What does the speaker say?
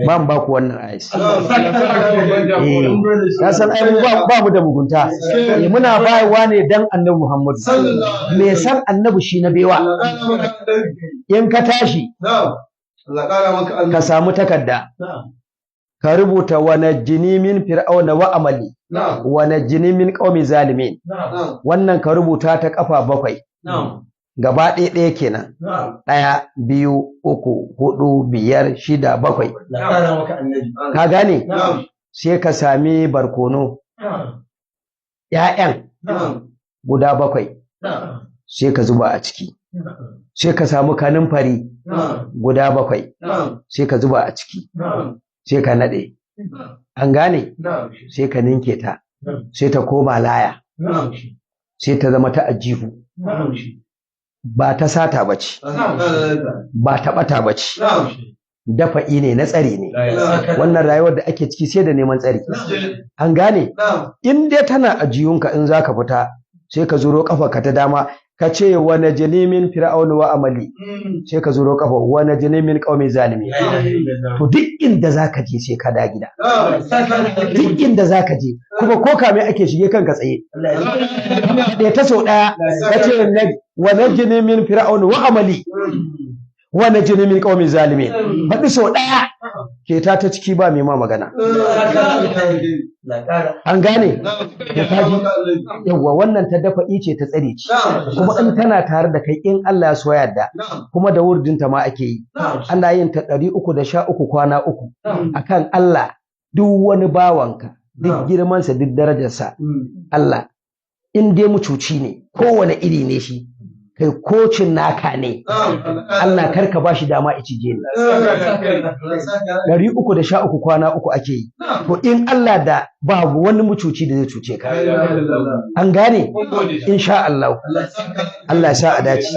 ba mu ba ku wannan ayis ka san ai ba mu da mugunta muna bayarwa ne dan annabi Muhammadu me san annabi shi na bewa in ka tashi ka samu takarda ka rubuta wa najjini min fir'auna wa amali wa najjini min qaumi zalimin wannan ka rubuta ta kafa 7 gaba ɗaya kenan 1 2 3 4 5 6 7 ka gane sai ka sami barkono ƴaƴan guda 7 sai ka zuba a ciki sai ka samu kanunfari guda 7 sai ka zuba a ciki sai ka nade an gane sai ka ninke ta sai ta koma laya sai ta zama ta ajihu ba ta sata bace ba ta bata bace dafa'i ne na tsari ne wannan rayuwar da ake ciki sai da neman tsari an gane in dai tana ajiyunka in zaka fita sai ka zuro kafarka ta dama ka ce wa najini min fir'auna wa amali sai ka zuro kafa wa najini min qaumi zalimi to duk inda zaka je sai ka da gida duk inda zaka je kuma ko kame ake shige kanka tsaye da ta so daya ka ce wa najini min fir'auna wa amali wa najini min qaumi zalimin faɗi sau ɗaya ke ta ciki ba mai ma magana an gane da kaji yawa wannan ta dafa ice ta tsare ci kuma in tana tare da kai in Allah ya so yarda kuma da wurdinta ma ake yi ana yin ta 313 kwana 3 akan Allah duk wani bawanka duk girmansa duk darajarsa Allah in dai mucuci ne kowane iri ne shi kai kocin naka ne Allah karka bashi dama ya cije ni 313 kwana 3 ake yi to in Allah da babu wani mucuci da zai cuce ka an gane insha Allah Allah ya sa a dace